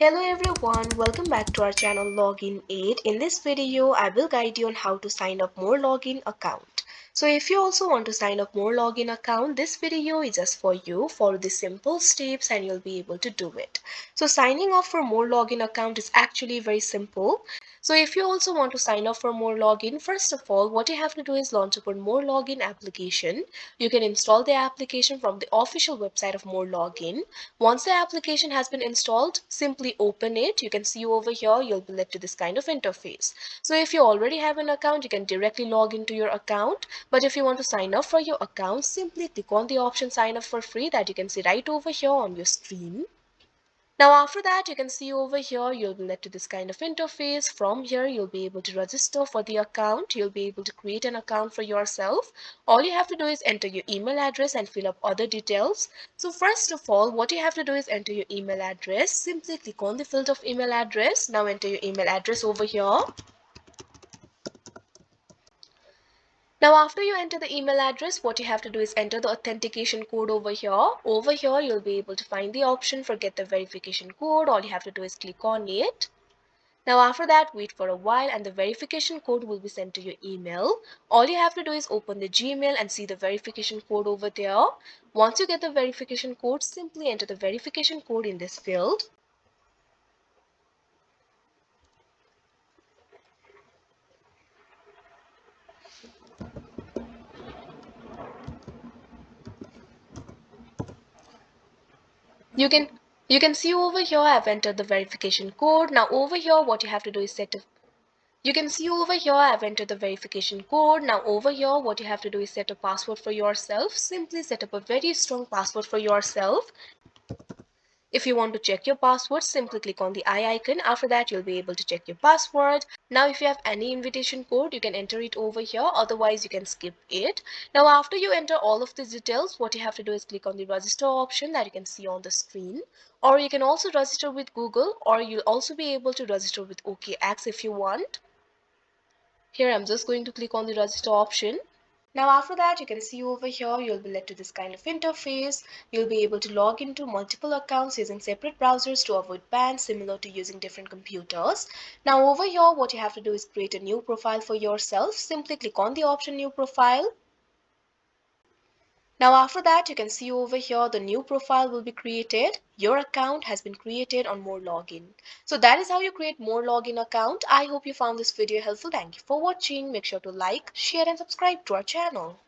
Hello everyone, welcome back to our channel Login 8. In this video, I will guide you on how to sign up MoreLogin account. So if you also want to sign up MoreLogin account, this video is just for you. Follow the simple steps and you'll be able to do it. So signing up for MoreLogin account is actually very simple. So if you also want to sign up for MoreLogin, first of all, what you have to do is launch upon MoreLogin application. You can install the application from the official website of MoreLogin. Once the application has been installed, simply open it. You can see over here, you'll be led to this kind of interface. So if you already have an account, you can directly log into your account. But if you want to sign up for your account, simply click on the option sign up for free that you can see right over here on your screen. Now after that, you can see over here, you'll be led to this kind of interface. From here, you'll be able to register for the account. You'll be able to create an account for yourself. All you have to do is enter your email address and fill up other details. So first of all, what you have to do is enter your email address. Simply click on the field of email address. Now enter your email address over here. Now after you enter the email address, what you have to do is enter the authentication code over here. Over here, you'll be able to find the option for get the verification code. All you have to do is click on it. Now after that, wait for a while and the verification code will be sent to your email. All you have to do is open the Gmail and see the verification code over there. Once you get the verification code, simply enter the verification code in this field. You can see over here I've entered the verification code. Now over here what you have to do is you can see over here I've entered the verification code. Now over here what you have to do is set a password for yourself. Simply set up a very strong password for yourself. If you want to check your password, simply click on the I icon. After that, you'll be able to check your password. Now, if you have any invitation code, you can enter it over here. Otherwise, you can skip it. Now, after you enter all of these details, what you have to do is click on the register option that you can see on the screen. Or you can also register with Google, or you'll also be able to register with OKX if you want. Here, I'm just going to click on the register option. Now after that, you can see over here, you'll be led to this kind of interface. You'll be able to log into multiple accounts using separate browsers to avoid bans, similar to using different computers. Now over here, what you have to do is create a new profile for yourself. Simply click on the option new profile. Now after that, you can see over here the new profile will be created. Your account has been created on MoreLogin. So that is how you create MoreLogin account. I hope you found this video helpful. Thank you for watching. Make sure to like, share and subscribe to our channel.